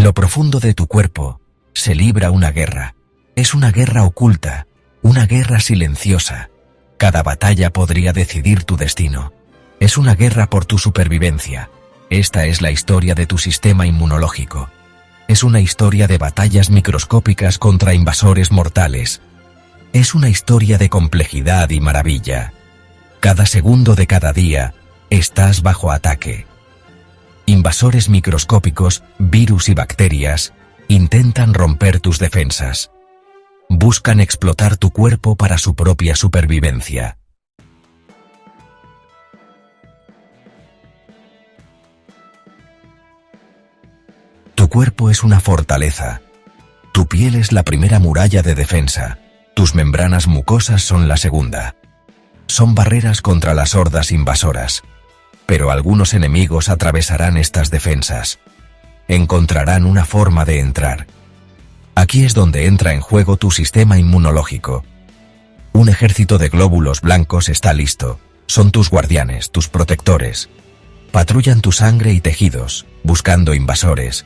En lo profundo de tu cuerpo se libra una guerra. Es una guerra oculta, una guerra silenciosa. Cada batalla podría decidir tu destino. Es una guerra por tu supervivencia. Esta es la historia de tu sistema inmunológico. Es una historia de batallas microscópicas contra invasores mortales. Es una historia de complejidad y maravilla. Cada segundo de cada día estás bajo ataque. Invasores microscópicos, virus y bacterias intentan romper tus defensas. Buscan explotar tu cuerpo para su propia supervivencia. Tu cuerpo es una fortaleza. Tu piel es la primera muralla de defensa. Tus membranas mucosas son la segunda. Son barreras contra las hordas invasoras. Pero algunos enemigos atravesarán estas defensas. Encontrarán una forma de entrar. Aquí es donde entra en juego tu sistema inmunológico. Un ejército de glóbulos blancos está listo. Son tus guardianes, tus protectores. Patrullan tu sangre y tejidos, buscando invasores.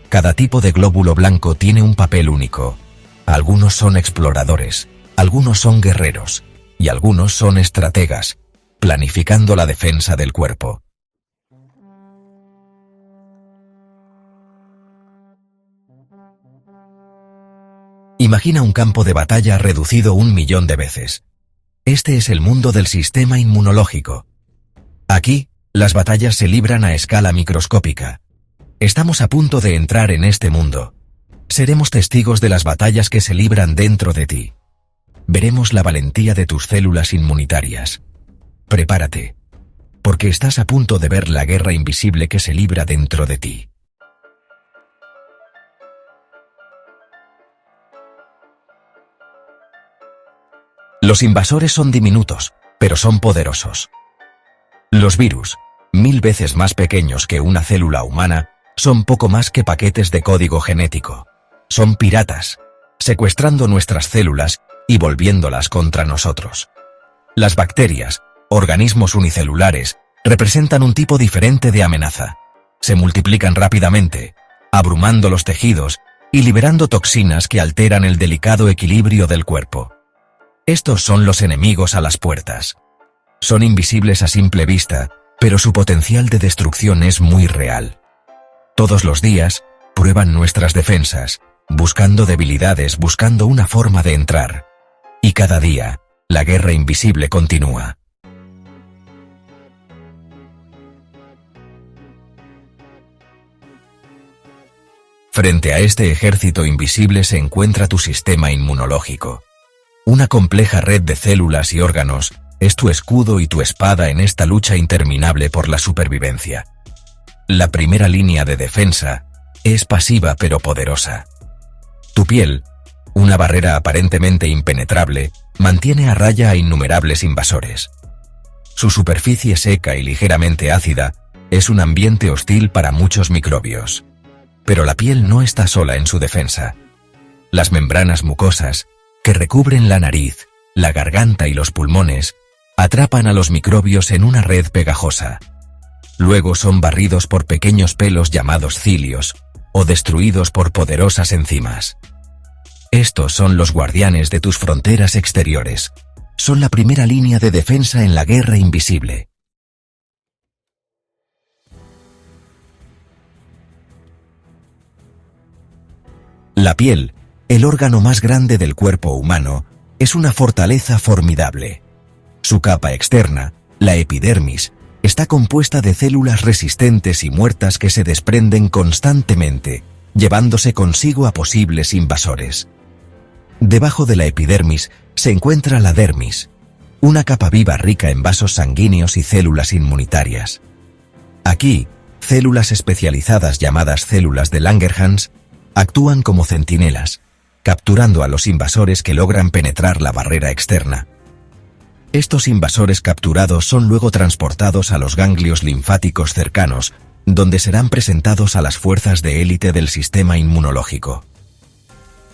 Cada tipo de glóbulo blanco tiene un papel único. Algunos son exploradores, algunos son guerreros, y algunos son estrategas, planificando la defensa del cuerpo. Imagina un campo de batalla reducido 1.000.000 de veces. Este es el mundo del sistema inmunológico. Aquí, las batallas se libran a escala microscópica. Estamos a punto de entrar en este mundo. Seremos testigos de las batallas que se libran dentro de ti. Veremos la valentía de tus células inmunitarias. Prepárate, porque estás a punto de ver la guerra invisible que se libra dentro de ti. Los invasores son diminutos, pero son poderosos. Los virus, 1000 veces más pequeños que una célula humana, son poco más que paquetes de código genético. Son piratas, secuestrando nuestras células y volviéndolas contra nosotros. Las bacterias, organismos unicelulares, representan un tipo diferente de amenaza. Se multiplican rápidamente, abrumando los tejidos y liberando toxinas que alteran el delicado equilibrio del cuerpo. Estos son los enemigos a las puertas. Son invisibles a simple vista, pero su potencial de destrucción es muy real. Todos los días, prueban nuestras defensas, buscando debilidades, buscando una forma de entrar. Y cada día, la guerra invisible continúa. Frente a este ejército invisible se encuentra tu sistema inmunológico. Una compleja red de células y órganos es tu escudo y tu espada en esta lucha interminable por la supervivencia. La primera línea de defensa es pasiva pero poderosa. Tu piel, una barrera aparentemente impenetrable, mantiene a raya a innumerables invasores. Su superficie seca y ligeramente ácida es un ambiente hostil para muchos microbios. Pero la piel no está sola en su defensa. Las membranas mucosas, que recubren la nariz, la garganta y los pulmones, atrapan a los microbios en una red pegajosa. Luego son barridos por pequeños pelos llamados cilios, o destruidos por poderosas enzimas. Estos son los guardianes de tus fronteras exteriores. Son la primera línea de defensa en la guerra invisible. La piel, el órgano más grande del cuerpo humano, es una fortaleza formidable. Su capa externa, la epidermis, está compuesta de células resistentes y muertas que se desprenden constantemente, llevándose consigo a posibles invasores. Debajo de la epidermis se encuentra la dermis, una capa viva rica en vasos sanguíneos y células inmunitarias. Aquí, células especializadas llamadas células de Langerhans actúan como centinelas, capturando a los invasores que logran penetrar la barrera externa. Estos invasores capturados son luego transportados a los ganglios linfáticos cercanos, donde serán presentados a las fuerzas de élite del sistema inmunológico.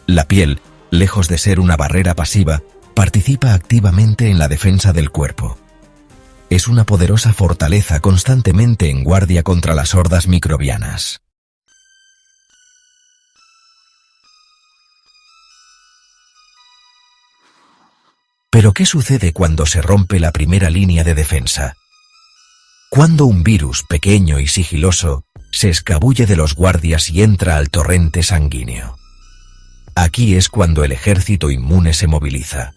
La piel, lejos de ser una barrera pasiva, participa activamente en la defensa del cuerpo. Es una poderosa fortaleza constantemente en guardia contra las hordas microbianas. Pero ¿qué sucede cuando se rompe la primera línea de defensa? Cuando un virus pequeño y sigiloso se escabulle de los guardias y entra al torrente sanguíneo. Aquí es cuando el ejército inmune se moviliza.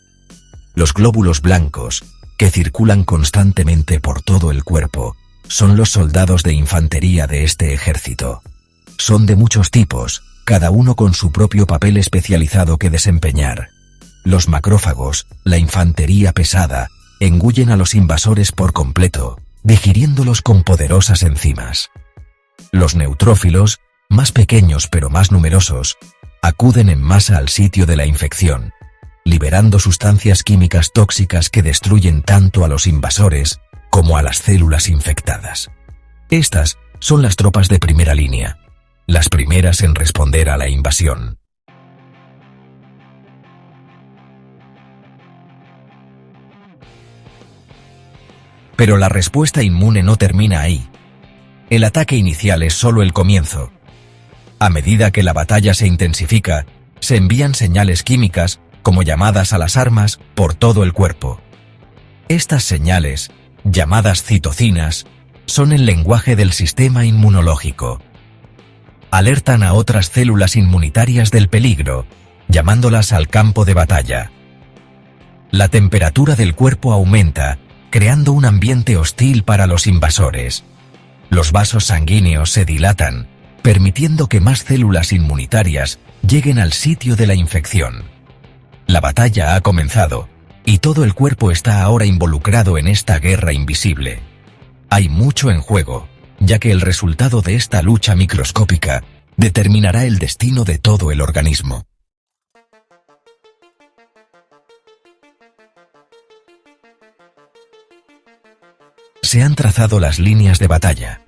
Los glóbulos blancos, que circulan constantemente por todo el cuerpo, son los soldados de infantería de este ejército. Son de muchos tipos, cada uno con su propio papel especializado que desempeñar. Los macrófagos, la infantería pesada, engullen a los invasores por completo, digiriéndolos con poderosas enzimas. Los neutrófilos, más pequeños pero más numerosos, acuden en masa al sitio de la infección, liberando sustancias químicas tóxicas que destruyen tanto a los invasores como a las células infectadas. Estas son las tropas de primera línea, las primeras en responder a la invasión. Pero la respuesta inmune no termina ahí. El ataque inicial es solo el comienzo. A medida que la batalla se intensifica, se envían señales químicas, como llamadas a las armas, por todo el cuerpo. Estas señales, llamadas citocinas, son el lenguaje del sistema inmunológico. Alertan a otras células inmunitarias del peligro, llamándolas al campo de batalla. La temperatura del cuerpo aumenta, creando un ambiente hostil para los invasores. Los vasos sanguíneos se dilatan, permitiendo que más células inmunitarias lleguen al sitio de la infección. La batalla ha comenzado, y todo el cuerpo está ahora involucrado en esta guerra invisible. Hay mucho en juego, ya que el resultado de esta lucha microscópica determinará el destino de todo el organismo. Se han trazado las líneas de batalla.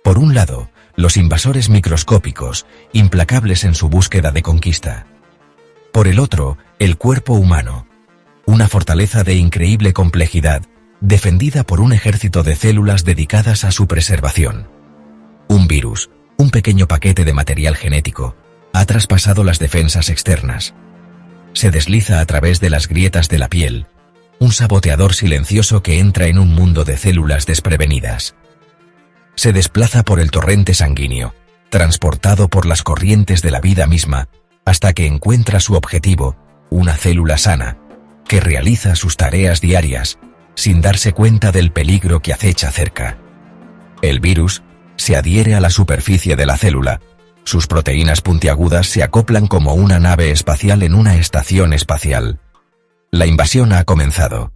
Por un lado, los invasores microscópicos, implacables en su búsqueda de conquista. Por el otro, el cuerpo humano, una fortaleza de increíble complejidad, defendida por un ejército de células dedicadas a su preservación. Un virus, un pequeño paquete de material genético, ha traspasado las defensas externas. Se desliza a través de las grietas de la piel, un saboteador silencioso que entra en un mundo de células desprevenidas. Se desplaza por el torrente sanguíneo, transportado por las corrientes de la vida misma, hasta que encuentra su objetivo, una célula sana, que realiza sus tareas diarias, sin darse cuenta del peligro que acecha cerca. El virus se adhiere a la superficie de la célula. Sus proteínas puntiagudas se acoplan como una nave espacial en una estación espacial. La invasión ha comenzado.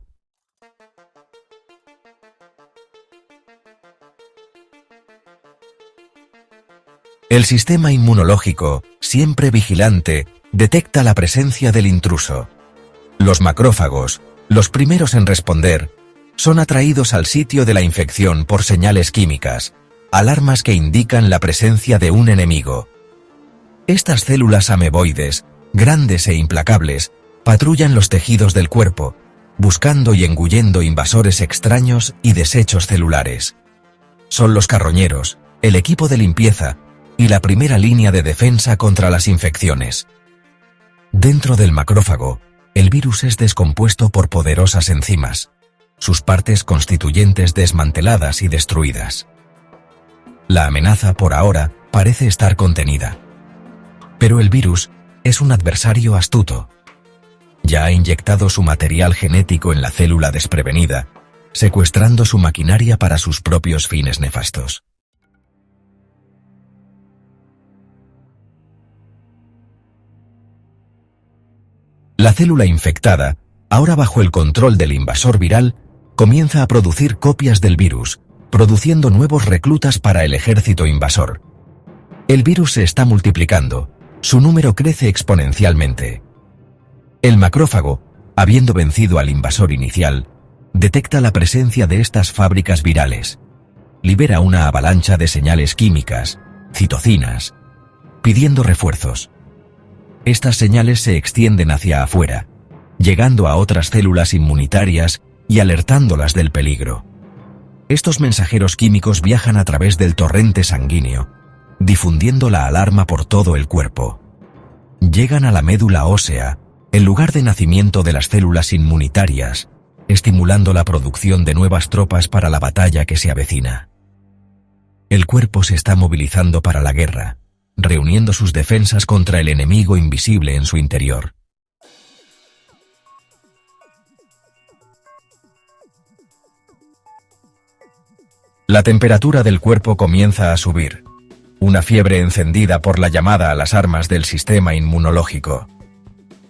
El sistema inmunológico, siempre vigilante, detecta la presencia del intruso. Los macrófagos, los primeros en responder, son atraídos al sitio de la infección por señales químicas, alarmas que indican la presencia de un enemigo. Estas células ameboides, grandes e implacables, patrullan los tejidos del cuerpo, buscando y engullendo invasores extraños y desechos celulares. Son los carroñeros, el equipo de limpieza y la primera línea de defensa contra las infecciones. Dentro del macrófago, el virus es descompuesto por poderosas enzimas, sus partes constituyentes desmanteladas y destruidas. La amenaza, por ahora, parece estar contenida. Pero el virus es un adversario astuto. Ya ha inyectado su material genético en la célula desprevenida, secuestrando su maquinaria para sus propios fines nefastos. La célula infectada, ahora bajo el control del invasor viral, comienza a producir copias del virus, produciendo nuevos reclutas para el ejército invasor. El virus se está multiplicando, su número crece exponencialmente. El macrófago, habiendo vencido al invasor inicial, detecta la presencia de estas fábricas virales. Libera una avalancha de señales químicas, citocinas, pidiendo refuerzos. Estas señales se extienden hacia afuera, llegando a otras células inmunitarias y alertándolas del peligro. Estos mensajeros químicos viajan a través del torrente sanguíneo, difundiendo la alarma por todo el cuerpo. Llegan a la médula ósea, el lugar de nacimiento de las células inmunitarias, estimulando la producción de nuevas tropas para la batalla que se avecina. El cuerpo se está movilizando para la guerra, reuniendo sus defensas contra el enemigo invisible en su interior. La temperatura del cuerpo comienza a subir, una fiebre encendida por la llamada a las armas del sistema inmunológico.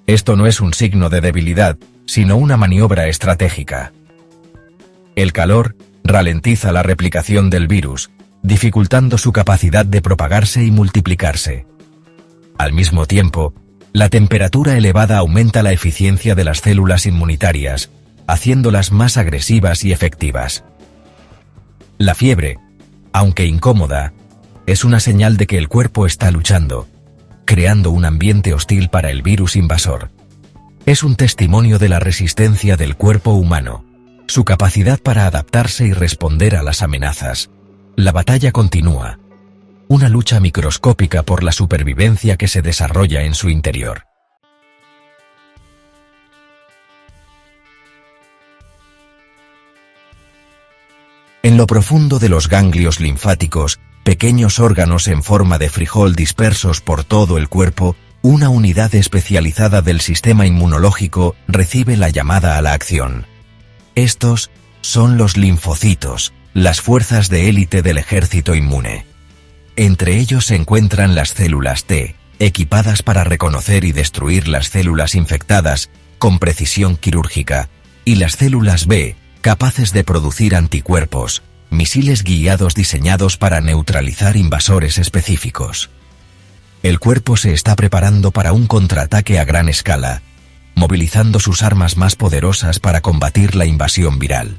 Esto no es un signo de debilidad, sino una maniobra estratégica. El calor ralentiza la replicación del virus, dificultando su capacidad de propagarse y multiplicarse. Al mismo tiempo, la temperatura elevada aumenta la eficiencia de las células inmunitarias, haciéndolas más agresivas y efectivas. La fiebre, aunque incómoda, es una señal de que el cuerpo está luchando, creando un ambiente hostil para el virus invasor. Es un testimonio de la resistencia del cuerpo humano, su capacidad para adaptarse y responder a las amenazas. La batalla continúa, una lucha microscópica por la supervivencia que se desarrolla en su interior. En lo profundo de los ganglios linfáticos, pequeños órganos en forma de frijol dispersos por todo el cuerpo, una unidad especializada del sistema inmunológico recibe la llamada a la acción. Estos son los linfocitos, las fuerzas de élite del ejército inmune. Entre ellos se encuentran las células T, equipadas para reconocer y destruir las células infectadas con precisión quirúrgica, y las células B, capaces de producir anticuerpos, misiles guiados diseñados para neutralizar invasores específicos. El cuerpo se está preparando para un contraataque a gran escala, movilizando sus armas más poderosas para combatir la invasión viral.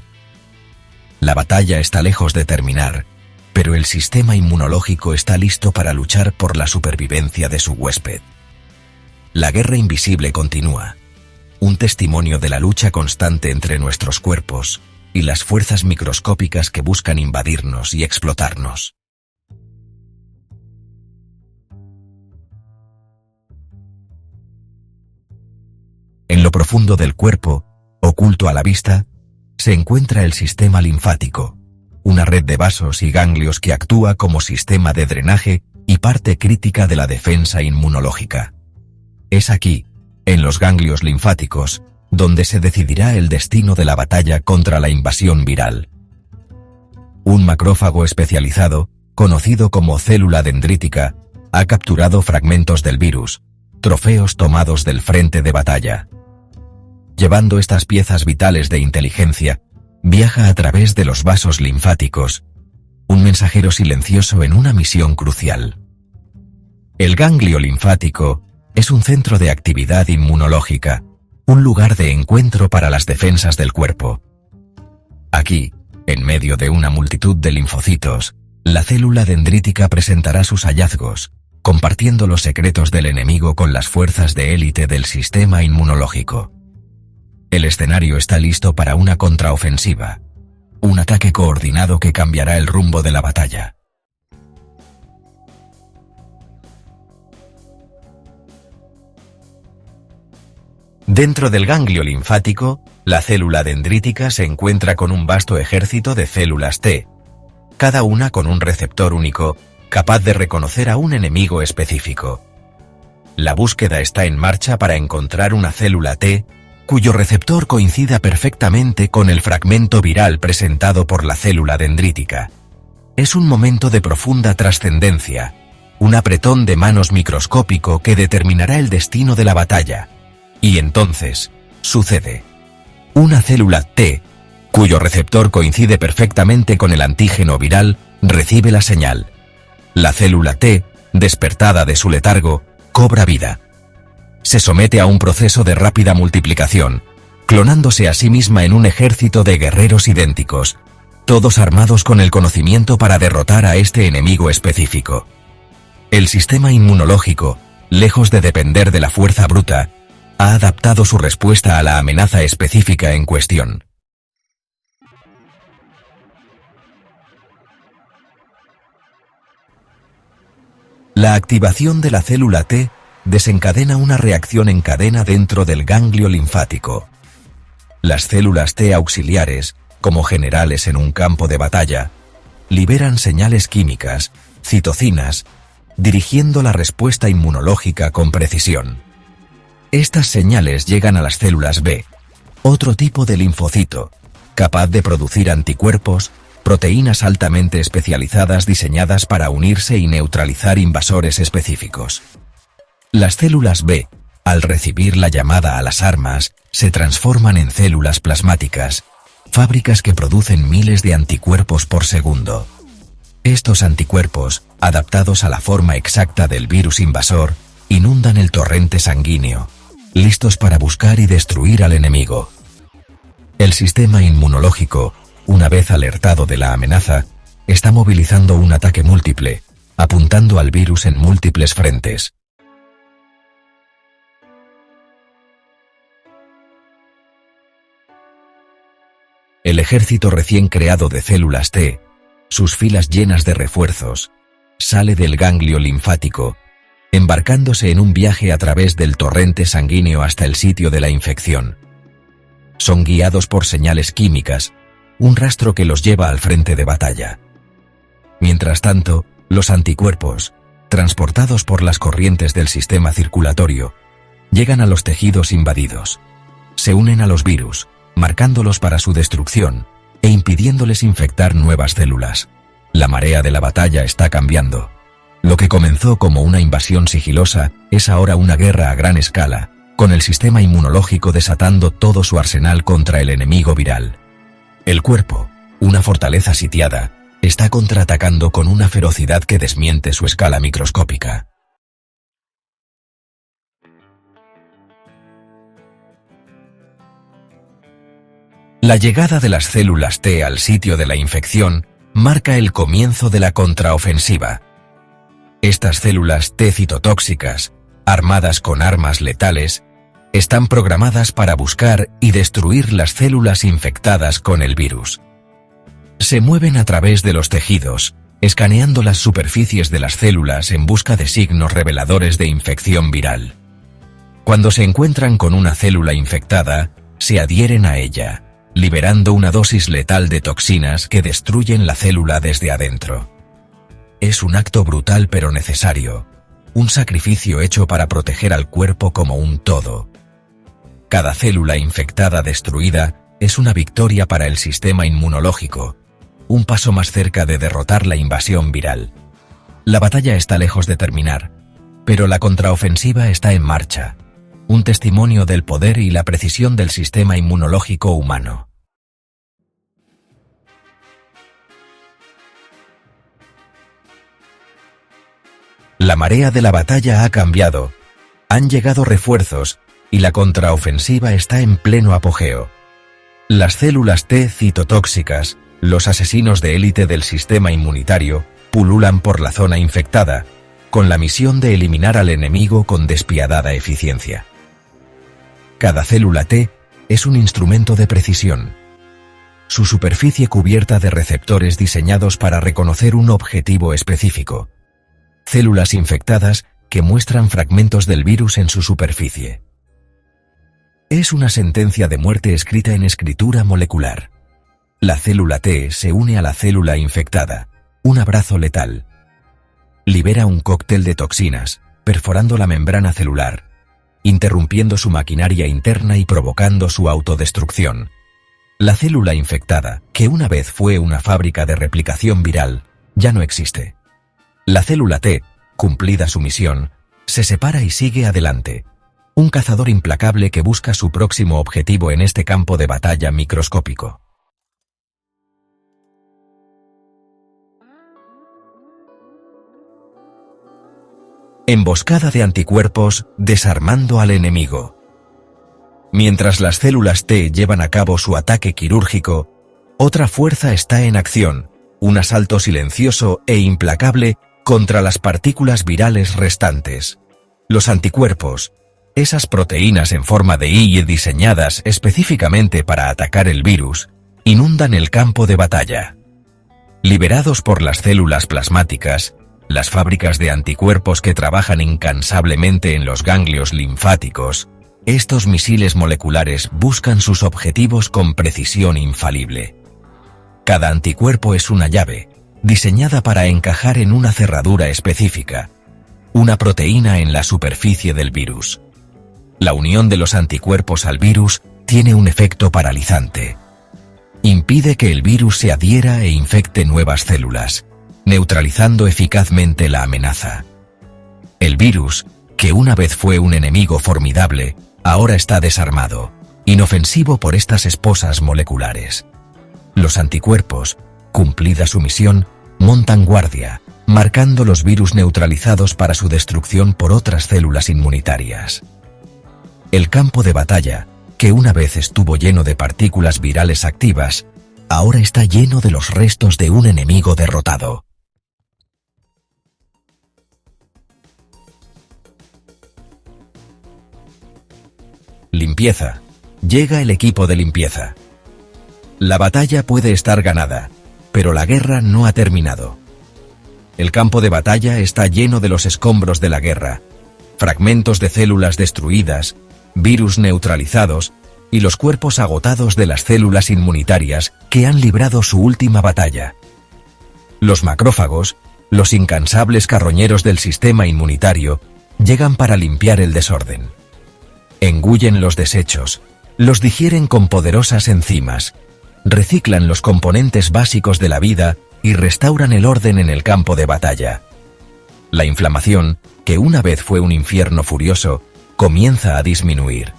La batalla está lejos de terminar, pero el sistema inmunológico está listo para luchar por la supervivencia de su huésped. La guerra invisible continúa, un testimonio de la lucha constante entre nuestros cuerpos y las fuerzas microscópicas que buscan invadirnos y explotarnos. En lo profundo del cuerpo, oculto a la vista, se encuentra el sistema linfático, una red de vasos y ganglios que actúa como sistema de drenaje y parte crítica de la defensa inmunológica. Es aquí, en los ganglios linfáticos, donde se decidirá el destino de la batalla contra la invasión viral. Un macrófago especializado, conocido como célula dendrítica, ha capturado fragmentos del virus, trofeos tomados del frente de batalla. Llevando estas piezas vitales de inteligencia, viaja a través de los vasos linfáticos, un mensajero silencioso en una misión crucial. El ganglio linfático es un centro de actividad inmunológica, un lugar de encuentro para las defensas del cuerpo. Aquí, en medio de una multitud de linfocitos, la célula dendrítica presentará sus hallazgos, compartiendo los secretos del enemigo con las fuerzas de élite del sistema inmunológico. El escenario está listo para una contraofensiva, un ataque coordinado que cambiará el rumbo de la batalla. Dentro del ganglio linfático, la célula dendrítica se encuentra con un vasto ejército de células T, cada una con un receptor único, capaz de reconocer a un enemigo específico. La búsqueda está en marcha para encontrar una célula T cuyo receptor coincida perfectamente con el fragmento viral presentado por la célula dendrítica. Es un momento de profunda trascendencia, un apretón de manos microscópico que determinará el destino de la batalla. Y entonces, sucede. Una célula T, cuyo receptor coincide perfectamente con el antígeno viral, recibe la señal. La célula T, despertada de su letargo, cobra vida. Se somete a un proceso de rápida multiplicación, clonándose a sí misma en un ejército de guerreros idénticos, todos armados con el conocimiento para derrotar a este enemigo específico. El sistema inmunológico, lejos de depender de la fuerza bruta, ha adaptado su respuesta a la amenaza específica en cuestión. La activación de la célula T desencadena una reacción en cadena dentro del ganglio linfático. Las células T auxiliares, como generales en un campo de batalla, liberan señales químicas, citocinas, dirigiendo la respuesta inmunológica con precisión. Estas señales llegan a las células B, otro tipo de linfocito, capaz de producir anticuerpos, proteínas altamente especializadas diseñadas para unirse y neutralizar invasores específicos. Las células B, al recibir la llamada a las armas, se transforman en células plasmáticas, fábricas que producen miles de anticuerpos por segundo. Estos anticuerpos, adaptados a la forma exacta del virus invasor, inundan el torrente sanguíneo, listos para buscar y destruir al enemigo. El sistema inmunológico, una vez alertado de la amenaza, está movilizando un ataque múltiple, apuntando al virus en múltiples frentes. El ejército recién creado de células T, sus filas llenas de refuerzos, sale del ganglio linfático, embarcándose en un viaje a través del torrente sanguíneo hasta el sitio de la infección. Son guiados por señales químicas, un rastro que los lleva al frente de batalla. Mientras tanto, los anticuerpos, transportados por las corrientes del sistema circulatorio, llegan a los tejidos invadidos. Se unen a los virus, marcándolos para su destrucción e impidiéndoles infectar nuevas células. La marea de la batalla está cambiando. Lo que comenzó como una invasión sigilosa es ahora una guerra a gran escala, con el sistema inmunológico desatando todo su arsenal contra el enemigo viral. El cuerpo, una fortaleza sitiada, está contraatacando con una ferocidad que desmiente su escala microscópica. La llegada de las células T al sitio de la infección marca el comienzo de la contraofensiva. Estas células T citotóxicas, armadas con armas letales, están programadas para buscar y destruir las células infectadas con el virus. Se mueven a través de los tejidos, escaneando las superficies de las células en busca de signos reveladores de infección viral. Cuando se encuentran con una célula infectada, se adhieren a ella, liberando una dosis letal de toxinas que destruyen la célula desde adentro. Es un acto brutal pero necesario, un sacrificio hecho para proteger al cuerpo como un todo. Cada célula infectada destruida es una victoria para el sistema inmunológico, un paso más cerca de derrotar la invasión viral. La batalla está lejos de terminar, pero la contraofensiva está en marcha, un testimonio del poder y la precisión del sistema inmunológico humano. La marea de la batalla ha cambiado, han llegado refuerzos y la contraofensiva está en pleno apogeo. Las células T citotóxicas, los asesinos de élite del sistema inmunitario, pululan por la zona infectada, con la misión de eliminar al enemigo con despiadada eficiencia. Cada célula T es un instrumento de precisión. Su superficie cubierta de receptores diseñados para reconocer un objetivo específico. Células infectadas que muestran fragmentos del virus en su superficie. Es una sentencia de muerte escrita en escritura molecular. La célula T se une a la célula infectada, un abrazo letal. Libera un cóctel de toxinas, perforando la membrana celular, interrumpiendo su maquinaria interna y provocando su autodestrucción. La célula infectada, que una vez fue una fábrica de replicación viral, ya no existe. La célula T, cumplida su misión, se separa y sigue adelante. Un cazador implacable que busca su próximo objetivo en este campo de batalla microscópico. Emboscada de anticuerpos desarmando al enemigo. Mientras las células T llevan a cabo su ataque quirúrgico, otra fuerza está en acción, un asalto silencioso e implacable contra las partículas virales restantes. Los anticuerpos, esas proteínas en forma de Y diseñadas específicamente para atacar el virus, inundan el campo de batalla. Liberados por las células plasmáticas, las fábricas de anticuerpos que trabajan incansablemente en los ganglios linfáticos. Estos misiles moleculares buscan sus objetivos con precisión infalible. Cada anticuerpo es una llave, diseñada para encajar en una cerradura específica, una proteína en la superficie del virus. La unión de los anticuerpos al virus tiene un efecto paralizante. Impide que el virus se adhiera e infecte nuevas células, neutralizando eficazmente la amenaza. El virus, que una vez fue un enemigo formidable, ahora está desarmado, inofensivo por estas esposas moleculares. Los anticuerpos, cumplida su misión, montan guardia, marcando los virus neutralizados para su destrucción por otras células inmunitarias. El campo de batalla, que una vez estuvo lleno de partículas virales activas, ahora está lleno de los restos de un enemigo derrotado. Limpieza. Llega el equipo de limpieza. La batalla puede estar ganada, pero la guerra no ha terminado. El campo de batalla está lleno de los escombros de la guerra, fragmentos de células destruidas, virus neutralizados y los cuerpos agotados de las células inmunitarias que han librado su última batalla. Los macrófagos, los incansables carroñeros del sistema inmunitario, llegan para limpiar el desorden. Engullen los desechos, los digieren con poderosas enzimas, reciclan los componentes básicos de la vida y restauran el orden en el campo de batalla. La inflamación, que una vez fue un infierno furioso, comienza a disminuir.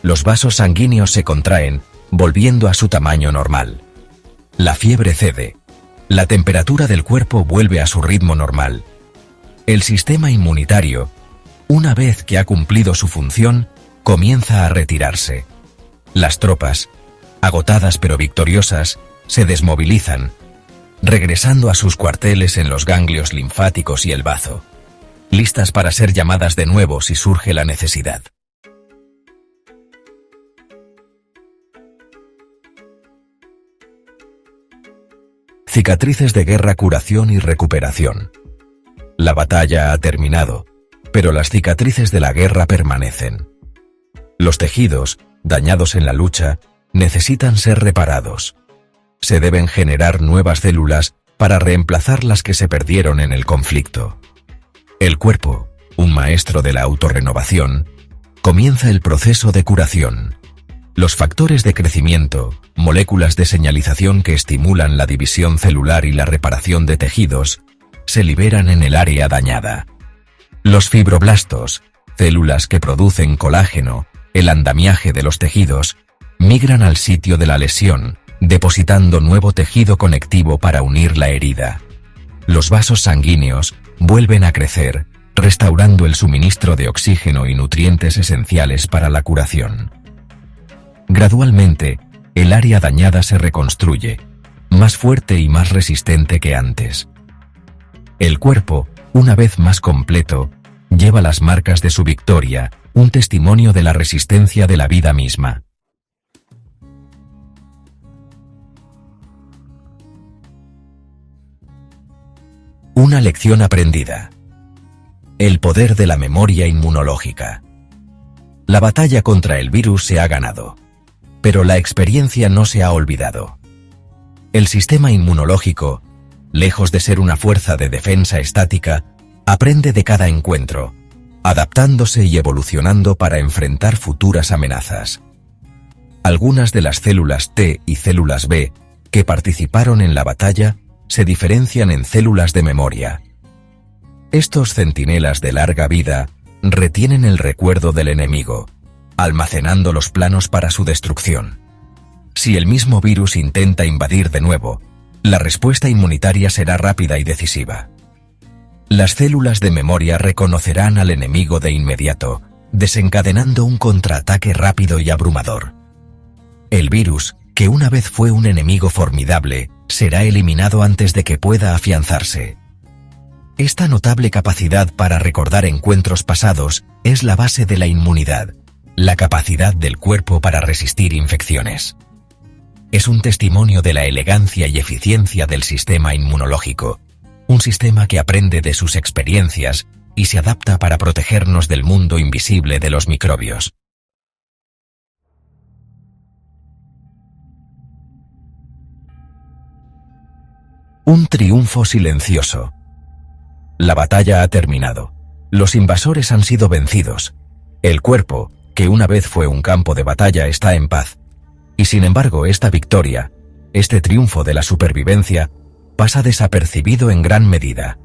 Los vasos sanguíneos se contraen, volviendo a su tamaño normal. La fiebre cede. La temperatura del cuerpo vuelve a su ritmo normal. El sistema inmunitario, una vez que ha cumplido su función, comienza a retirarse. Las tropas, agotadas pero victoriosas, se desmovilizan, regresando a sus cuarteles en los ganglios linfáticos y el bazo, listas para ser llamadas de nuevo si surge la necesidad. Cicatrices de guerra, curación y recuperación. La batalla ha terminado, pero las cicatrices de la guerra permanecen. Los tejidos, dañados en la lucha, necesitan ser reparados. Se deben generar nuevas células para reemplazar las que se perdieron en el conflicto. El cuerpo, un maestro de la autorrenovación, comienza el proceso de curación. Los factores de crecimiento, moléculas de señalización que estimulan la división celular y la reparación de tejidos, se liberan en el área dañada. Los fibroblastos, células que producen colágeno, el andamiaje de los tejidos, migran al sitio de la lesión, depositando nuevo tejido conectivo para unir la herida. Los vasos sanguíneos vuelven a crecer, restaurando el suministro de oxígeno y nutrientes esenciales para la curación. Gradualmente, el área dañada se reconstruye, más fuerte y más resistente que antes. El cuerpo, una vez más completo, lleva las marcas de su victoria, un testimonio de la resistencia de la vida misma. Una lección aprendida. El poder de la memoria inmunológica. La batalla contra el virus se ha ganado, pero la experiencia no se ha olvidado. El sistema inmunológico, lejos de ser una fuerza de defensa estática, aprende de cada encuentro, adaptándose y evolucionando para enfrentar futuras amenazas. Algunas de las células T y células B que participaron en la batalla se diferencian en células de memoria. Estos centinelas de larga vida retienen el recuerdo del enemigo, almacenando los planos para su destrucción. Si el mismo virus intenta invadir de nuevo, la respuesta inmunitaria será rápida y decisiva. Las células de memoria reconocerán al enemigo de inmediato, desencadenando un contraataque rápido y abrumador. El virus, que una vez fue un enemigo formidable, será eliminado antes de que pueda afianzarse. Esta notable capacidad para recordar encuentros pasados es la base de la inmunidad, la capacidad del cuerpo para resistir infecciones. Es un testimonio de la elegancia y eficiencia del sistema inmunológico, Un sistema que aprende de sus experiencias y se adapta para protegernos del mundo invisible de los microbios. Un triunfo silencioso. La batalla ha terminado. Los invasores han sido vencidos. El cuerpo, que una vez fue un campo de batalla, está en paz. Y sin embargo, esta victoria, este triunfo de la supervivencia, pasa desapercibido en gran medida.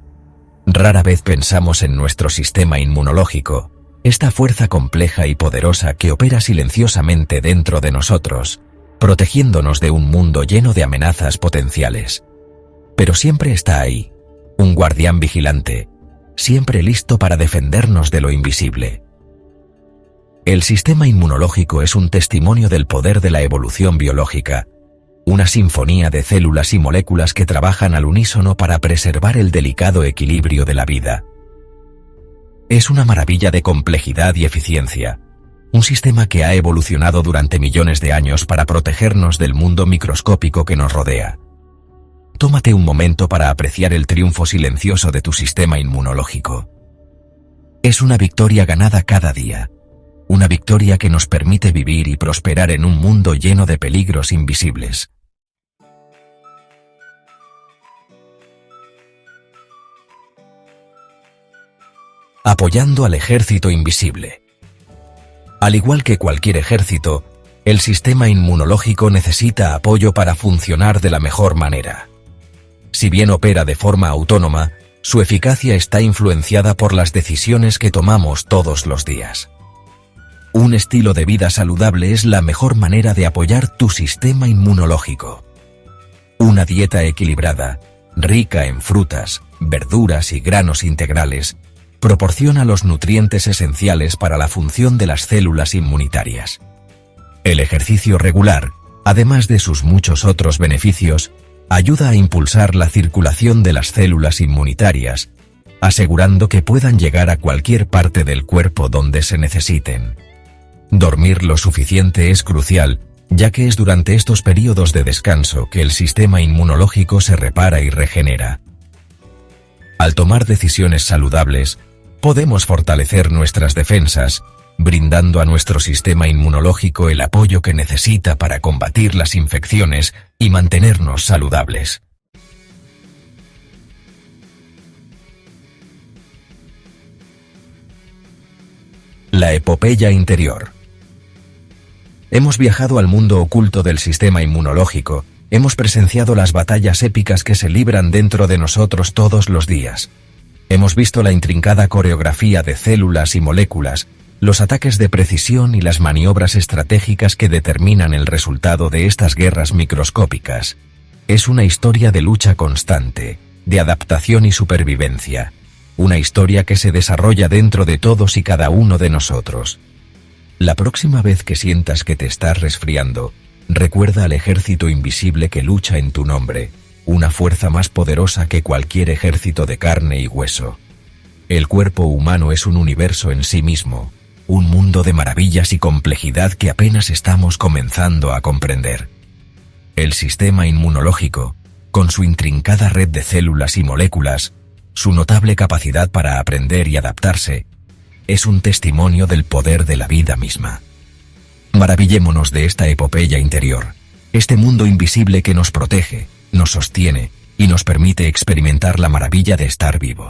Rara vez pensamos en nuestro sistema inmunológico, esta fuerza compleja y poderosa que opera silenciosamente dentro de nosotros, protegiéndonos de un mundo lleno de amenazas potenciales. Pero siempre está ahí, un guardián vigilante, siempre listo para defendernos de lo invisible. El sistema inmunológico es un testimonio del poder de la evolución biológica, una sinfonía de células y moléculas que trabajan al unísono para preservar el delicado equilibrio de la vida. Es una maravilla de complejidad y eficiencia, un sistema que ha evolucionado durante millones de años para protegernos del mundo microscópico que nos rodea. Tómate un momento para apreciar el triunfo silencioso de tu sistema inmunológico. Es una victoria ganada cada día, una victoria que nos permite vivir y prosperar en un mundo lleno de peligros invisibles. Apoyando al ejército invisible. Al igual que cualquier ejército, el sistema inmunológico necesita apoyo para funcionar de la mejor manera. Si bien opera de forma autónoma, su eficacia está influenciada por las decisiones que tomamos todos los días. Un estilo de vida saludable es la mejor manera de apoyar tu sistema inmunológico. Una dieta equilibrada, rica en frutas, verduras y granos integrales, proporciona los nutrientes esenciales para la función de las células inmunitarias. El ejercicio regular, además de sus muchos otros beneficios, ayuda a impulsar la circulación de las células inmunitarias, asegurando que puedan llegar a cualquier parte del cuerpo donde se necesiten. Dormir lo suficiente es crucial, ya que es durante estos periodos de descanso que el sistema inmunológico se repara y regenera. Al tomar decisiones saludables, podemos fortalecer nuestras defensas, brindando a nuestro sistema inmunológico el apoyo que necesita para combatir las infecciones y mantenernos saludables. La epopeya interior. Hemos viajado al mundo oculto del sistema inmunológico, hemos presenciado las batallas épicas que se libran dentro de nosotros todos los días. Hemos visto la intrincada coreografía de células y moléculas, los ataques de precisión y las maniobras estratégicas que determinan el resultado de estas guerras microscópicas. Es una historia de lucha constante, de adaptación y supervivencia, una historia que se desarrolla dentro de todos y cada uno de nosotros. La próxima vez que sientas que te estás resfriando, recuerda al ejército invisible que lucha en tu nombre, una fuerza más poderosa que cualquier ejército de carne y hueso. El cuerpo humano es un universo en sí mismo, un mundo de maravillas y complejidad que apenas estamos comenzando a comprender. El sistema inmunológico, con su intrincada red de células y moléculas, su notable capacidad para aprender y adaptarse, es un testimonio del poder de la vida misma. Maravillémonos de esta epopeya interior, este mundo invisible que nos protege, nos sostiene y nos permite experimentar la maravilla de estar vivos.